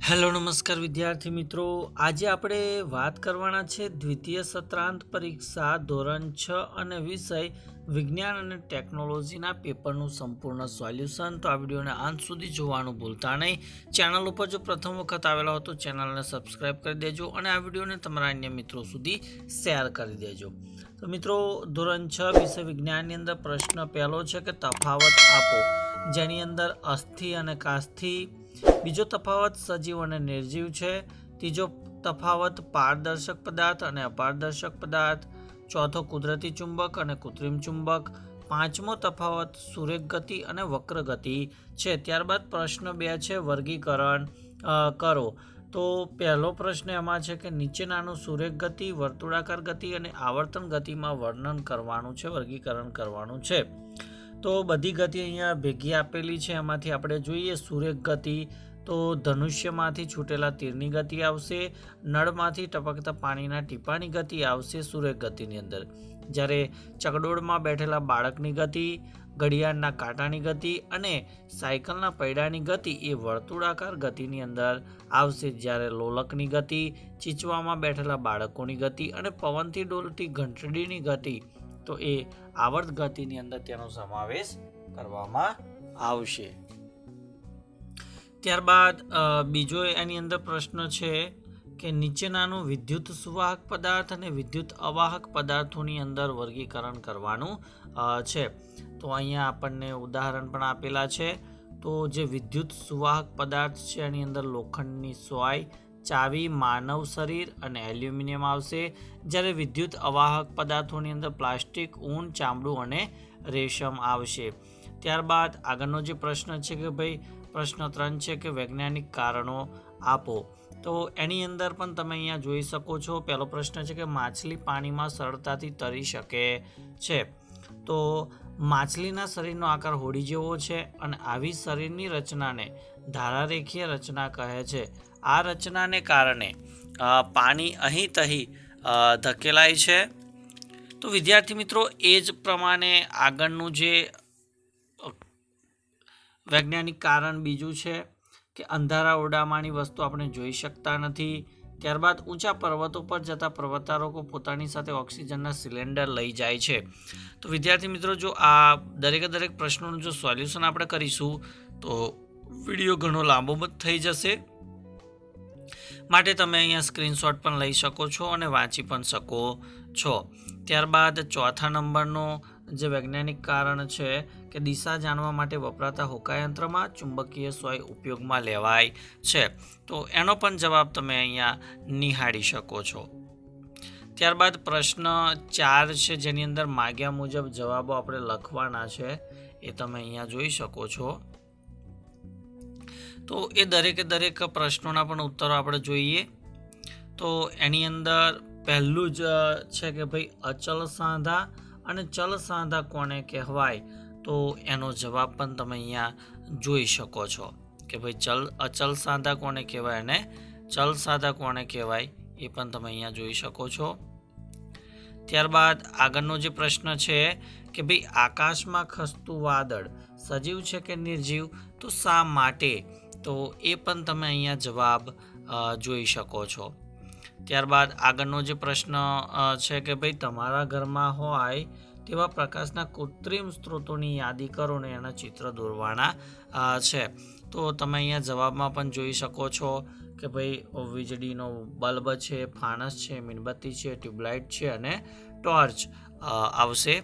Hello નમસ્કાર વિદ્યાર્થી મિત્રો, આજે આપણે વાત કરવાના છે દ્વિતીય સત્રાંત પરીક્ષા ધોરણ 6 અને વિષય વિજ્ઞાન અને ટેકનોલોજીના પેપરનું સંપૂર્ણ સોલ્યુશન. તો આ વિડીયોને અંત સુધી જોવાનું ભૂલતા નહીં. ચેનલ ઉપર જો પ્રથમ વખત આવેલા હો તો ચેનલને સબસ્ક્રાઈબ કરી દેજો અને આ વિડીયોને તમારા અન્ય મિત્રો સુધી શેર કરી દેજો. તો મિત્રો, ધોરણ 6 વિષય વિજ્ઞાનની અંદર પ્રશ્ન પહેલો છે કે તફાવત આપો, જેની અંદર અસ્થિ અને કાસ્થિ. બીજો તફાવત સજીવ અને નિર્જીવ છે. ત્રીજો તફાવત પારદર્શક પદાર્થ અને અપારદર્શક પદાર્થ. ચોથો કુદરતી ચુંબક અને કૃત્રિમ ચુંબક. પાંચમો તફાવત સુરેખ ગતિ અને વક્ર ગતિ છે. ત્યારબાદ પ્રશ્ન 2 છે વર્ગીકરણ કરો. તો પહેલો પ્રશ્ન એમાં છે કે નીચેનાનું સુરેખ ગતિ, વર્તુળાકાર ગતિ અને આવર્તન ગતિમાં વર્ણન કરવાનું છે, વર્ગીકરણ કરવાનું છે. તો બધી ગતિ અહીંયા ભેગી આપેલી છે. એમાંથી આપણે જોઈએ સુરેખ ગતિ, તો ધનુષ્યમાંથી છૂટેલા તીરની ગતિ આવશે. નળમાંથી ટપકતા પાણીના ટીપાની ગતિ આવશે સુરેખ ગતિની અંદર. જ્યારે ચકડોળમાં બેઠેલા બાળકની ગતિ, ઘડિયાળના કાંટાની ગતિ અને સાયકલના પૈડાની ગતિ એ વર્તુળાકાર ગતિની અંદર આવશે. જ્યારે લોલકની ગતિ, ચીચવામાં બેઠેલા બાળકોની ગતિ અને પવનથી ડોલતી ઘંટડીની ગતિ, તો એ આવર્ત ગતિની અંદર તેનો સમાવેશ કરવામાં આવશે. ત્યારબાદ બીજો એની અંદર પ્રશ્ન છે કે નીચેનાનું વિદ્યુત સુવાહક પદાર્થ અને વિદ્યુત અવાહક પદાર્થોની અંદર વર્ગીકરણ કરવાનું છે. તો અહીંયા આપણને ઉદાહરણ પણ આપેલા છે. તો જે વિદ્યુત સુવાહક પદાર્થ છે એની અંદર લોખંડની સોય, ચાવી, માનવ શરીર અને એલ્યુમિનિયમ આવશે. જ્યારે વિદ્યુત અવાહક પદાર્થોની અંદર પ્લાસ્ટિક, ઊન, ચામડું અને રેશમ આવશે. ત્યારબાદ આગળનો જે પ્રશ્ન છે કે ભાઈ પ્રશ્ન 3 છે કે વૈજ્ઞાનિક કારણો આપો. તો એની અંદર પણ તમે અહીંયા જોઈ શકો છો. પહેલો પ્રશ્ન છે કે માછલી પાણીમાં સરળતાથી તરી શકે છે. તો માછલીના શરીરનો આકાર હોડી જેવો છે અને આવી શરીરની રચનાને ધારારેખીય રચના કહે છે. આ રચનાને કારણે પાણી અહીં તહીં ધકેલાય છે. તો વિદ્યાર્થી મિત્રો, એ જ પ્રમાણે આગળનું જે વૈજ્ઞાનિક કારણ બીજું છે કે અંધારા ઓરડામાંની વસ્તુ આપણે જોઈ શકતા નથી. ત્યારબાદ ઊંચા પર્વતો પર જતા પર્વતારોહકો પોતાની સાથે ઓક્સિજનના સિલિન્ડર લઈ જાય છે. તો વિદ્યાર્થી મિત્રો, જો આ દરેક પ્રશ્નોનું જો સોલ્યુશન આપણે કરીશું તો વિડીયો ઘણો લાંબો થઈ જશે. માટે તમે અહીંયા સ્ક્રીનશોટ પણ લઈ શકો છો અને વાંચી પણ શકો છો. ત્યારબાદ ચોથા નંબરનો જે વૈજ્ઞાનિક કારણ છે કે દિશા જાણવા માટે વપરાતા હોકાયંત્રમાં ચુંબકીય સોય ઉપયોગમાં લેવાય છે. તો એનો પણ જવાબ તમે અહીંયા નિહાળી શકો છો. ત્યારબાદ પ્રશ્ન 4 છે જેની અંદર માગ્યા મુજબ જવાબો આપણે લખવાના છે, એ તમે અહીંયા જોઈ શકો છો. તો એ દરેક પ્રશ્નોના પણ ઉત્તરો આપણે જોઈએ. તો એની અંદર પહેલું જ છે કે ભાઈ અચલ સાંધા અને ચલ સાંધા કોને કહેવાય. તો એનો જવાબ પણ તમે અહીંયા જોઈ શકો છો કે ભાઈ અચલ સાંધા કોને કહેવાય અને ચલ સાંધા કોને કહેવાય, એ પણ તમે અહીંયા જોઈ શકો છો. ત્યારબાદ આગળનો જે પ્રશ્ન છે કે ભાઈ આકાશમાં ખસતું વાદળ સજીવ છે કે નિર્જીવ, તો શા માટે, તો એ પણ તમે અહીંયા જવાબ જોઈ શકો છો. ત્યારબાદ આગળનો જે પ્રશ્ન છે કે ભાઈ તમારા ઘરમાં હોય તેવા પ્રકાશના કૃત્રિમ સ્ત્રોતોની યાદી કરો ને એના ચિત્ર દોરવાના છે. તો તમે અહીંયા જવાબમાં પણ જોઈ શકો છો કે ભાઈ વીજળીનો બલ્બ છે, ફાનસ છે, મીણબત્તી છે, ટ્યુબલાઇટ છે અને ટોર્ચ આવશે.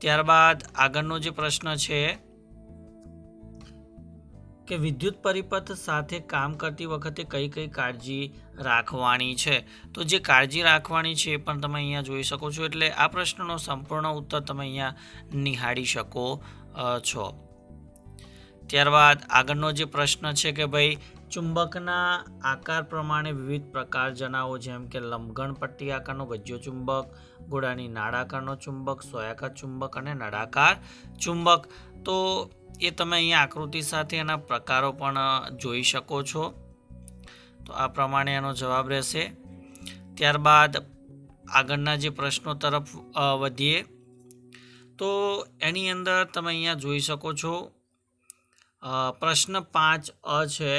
ત્યારબાદ આગળનો જે પ્રશ્ન છે કે વિદ્યુત પરિપથ સાથે કામ કરતી વખતે કઈ કાળજી રાખવાની છે. તો જે કાળજી રાખવાની છે એ પણ તમે અહીંયા જોઈ શકો છો. એટલે આ પ્રશ્નનો સંપૂર્ણ ઉત્તર તમે અહીંયા નિહાળી શકો છો. ત્યારબાદ આગળનો જે પ્રશ્ન છે કે ભાઈ ચુંબકના આકાર પ્રમાણે વિવિધ પ્રકાર જણાવો, જેમ કે લંબઘન પટ્ટી આકારનો ગજ્યો ચુંબક, ગોળાની નાળ આકારનો ચુંબક, સોયાકાર ચુંબક અને નળાકાર ચુંબક. તો એ તમે અહીંયા આકૃતિ સાથે એના પ્રકારો પણ જોઈ શકો છો. તો આ પ્રમાણે એનો જવાબ રહેશે. ત્યારબાદ આગળના જે પ્રશ્નો તરફ વધીએ તો એની અંદર તમે અહીંયા જોઈ શકો છો પ્રશ્ન 5 છે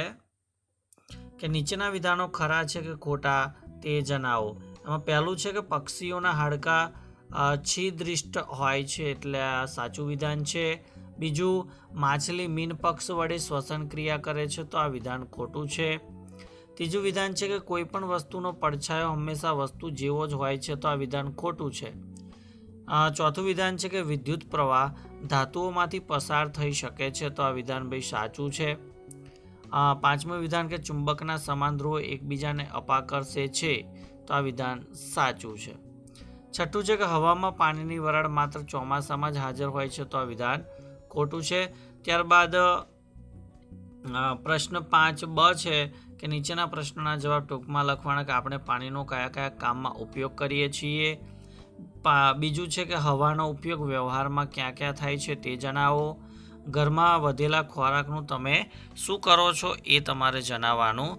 કે નીચેના વિધાનો ખરા છે કે ખોટા તે જણાવો. એમાં પહેલું છે કે પક્ષીઓના હાડકાં છિદ્રિષ્ટ હોય છે, એટલે આ સાચું વિધાન છે. બીજું, માછલી મીન પક્ષ વડે શ્વસન ક્રિયા કરે છે, તો આ વિધાન ખોટું છે. ત્રીજું વિધાન છે કે કોઈ પણ વસ્તુનો પડછાયો હંમેશા વસ્તુ જેવો જ હોય છે, તો આ વિધાન ખોટું છે. ચોથું વિધાન છે કે વિદ્યુત પ્રવાહ ધાતુઓમાંથી પસાર થઈ શકે છે, તો આ વિધાન ભાઈ સાચું છે. પાંચમું વિધાન કે ચુંબકના સમાન ધ્રુવો એકબીજાને અપાકર્ષે છે, તો આ વિધાન સાચું છે. છઠ્ઠું છે કે હવામાં પાણીની વરાળ માત્ર ચોમાસામાં જ હાજર હોય છે, તો આ વિધાન ખોટું છે. ત્યારબાદ પ્રશ્ન 5બ છે કે નીચેના પ્રશ્નના જવાબ ટૂંકમાં લખવાના કે આપણે પાણીનો કયા કયા કામમાં ઉપયોગ કરીએ છીએ. બીજું છે કે હવાનો ઉપયોગ વ્યવહારમાં ક્યાં ક્યાં થાય છે તે જણાવો. ઘરમાં વધેલા ખોરાકનું તમે શું કરો છો એ તમારે જણાવવાનું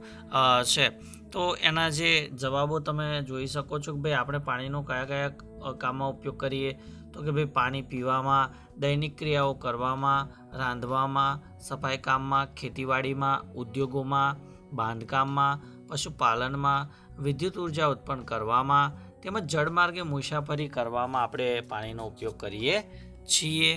છે. તો એના જે જવાબો તમે જોઈ શકો છો કે ભાઈ આપણે પાણીનો કયા કયા કામમાં ઉપયોગ કરીએ, તો કે ભાઈ પાણી પીવામાં, દૈનિક ક્રિયાઓ કરવામાં, રાંધવામાં, સફાઈ કામમાં, ખેતીવાડીમાં, ઉદ્યોગોમાં, બાંધકામમાં, પશુપાલનમાં, વિદ્યુત ઉર્જા ઉત્પન્ન કરવામાં, તેમજ જળમાર્ગે મુસાફરી કરવામાં આપણે પાણીનો ઉપયોગ કરીએ છીએ.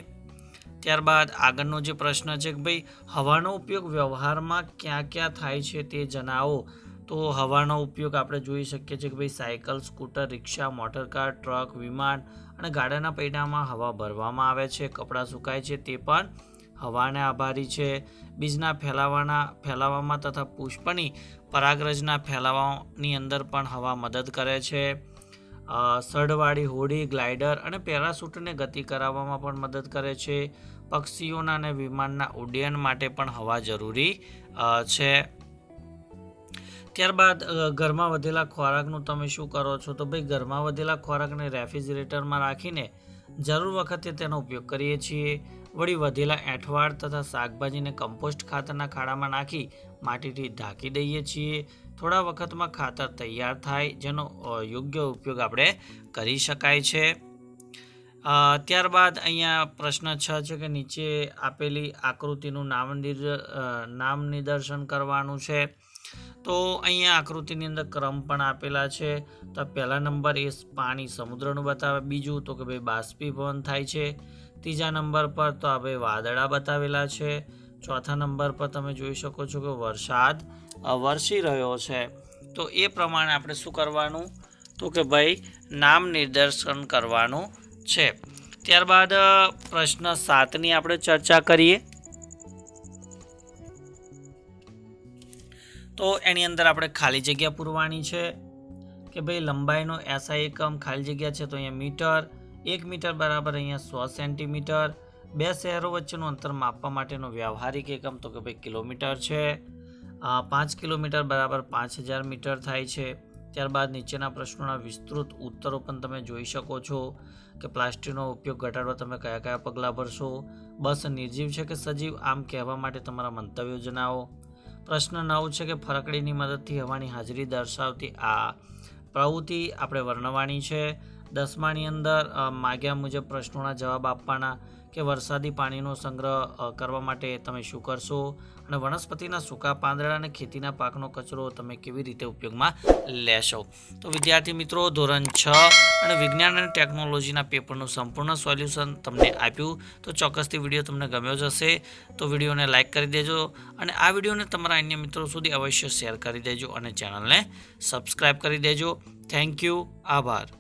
ત્યારબાદ આગળનો જે પ્રશ્ન છે કે ભાઈ હવાનો ઉપયોગ વ્યવહારમાં ક્યાં ક્યાં થાય છે તે જણાવો. તો હવાનો ઉપયોગ આપણે જોઈ શકીએ છીએ કે ભાઈ સાયકલ, સ્કૂટર, રિક્ષા, મોટરકાર, ટ્રક, વિમાન અને ગાડાના પૈડામાં હવા ભરવામાં આવે છે. કપડાં સુકાય છે તે પણ હવાને આભારી છે. બીજના ફેલાવામાં તથા પુષ્પની પરાગરજના ફેલાવાની અંદર પણ હવા મદદ કરે છે. સળવાળી હોડી, ગ્લાઇડર અને પેરાશૂટને ગતિ કરાવવામાં પણ મદદ કરે છે. પક્ષીઓના અને વિમાનના ઉડ્ડયન માટે પણ હવા જરૂરી છે. ત્યારબાદ ઘરમાં વધેલા ખોરાકનું તમે શું કરો છો? તો ભાઈ ઘરમાં વધેલા ખોરાકને રેફ્રિજરેટરમાં રાખીને જરૂર વખતે તેનો ઉપયોગ કરીએ છીએ. વળી વધેલા એંઠવાડ તથા શાકભાજીને કમ્પોસ્ટ ખાતરના ખાડામાં નાખી માટીથી ઢાંકી દઈએ છીએ. થોડા વખતમાં ખાતર તૈયાર થાય, જેનો યોગ્ય ઉપયોગ આપણે કરી શકાય છે. ત્યારબાદ અહીંયા પ્રશ્ન 6 છે કે નીચે આપેલી આકૃતિનું નામ નિદર્શન કરવાનું છે. તો અહીંયા આકૃતિની અંદર ક્રમ પણ આપેલા છે. તો પહેલા નંબર એ પાણી સમુદ્રનું બતાવે. બીજું તો કે ભાઈ બાષ્પીભવન થાય છે. ત્રીજા નંબર પર તો આ ભાઈ વાદળા બતાવેલા છે. ચોથા નંબર પર તમે જોઈ શકો છો કે વરસાદ વરસી રહ્યો છે. તો એ પ્રમાણે આપણે શું કરવાનું? તો કે ભાઈ નામ નિર્દેશન કરવાનું છે. ત્યારબાદ પ્રશ્ન 7ની આપણે ચર્ચા કરીએ. તો એની અંદર આપણે ખાલી જગ્યા પૂરવાની છે કે ભાઈ લંબાઈનો SI એકમ ખાલી જગ્યા છે તો અહીંયા મીટર. 1 મીટર બરાબર અહીંયા 100 સેન્ટીમીટર. બે શહેરો વચ્ચેનું અંતર માપવા માટેનો વ્યવહારિક એકમ તો કે ભાઈ કિલોમીટર છે. 5 કિલોમીટર બરાબર 5000 મીટર થાય છે. ત્યારબાદ નીચેના પ્રશ્નોના વિસ્તૃત ઉત્તરો પણ તમે જોઈ શકો છો કે પ્લાસ્ટિકનો ઉપયોગ ઘટાડવા તમે કયા કયા પગલાં ભરશો. બસ નિર્જીવ છે કે સજીવ? આમ કહેવા માટે તમારા મંતવ્યો જણાવો. પ્રશ્ન 9 છે કે ફરકડીની મદદથી હવાની હાજરી દર્શાવતી આ પ્રવૃત્તિ આપણે વર્ણવવાની છે. 10માની અંદર માગ્યા મુજબ પ્રશ્નોના જવાબ આપવાના કે વરસાદી પાણીનો સંગ્રહ કરવા માટે તમે શું કરશો, અને વનસ્પતિના સૂકા પાંદડા અને ખેતીના પાકનો કચરો તમે કેવી રીતે ઉપયોગમાં લેશો. તો વિદ્યાર્થી મિત્રો, ધોરણ 6 અને વિજ્ઞાન અને ટેકનોલોજીના પેપરનું સંપૂર્ણ સોલ્યુશન તમને આપ્યું. તો ચોક્કસથી વિડીયો તમને ગમ્યો જ હશે. તો વિડીયોને લાઇક કરી દેજો અને આ વિડીયોને તમારા અન્ય મિત્રો સુધી અવશ્ય શેર કરી દેજો અને ચેનલને સબસ્ક્રાઈબ કરી દેજો. Thank you. આભાર.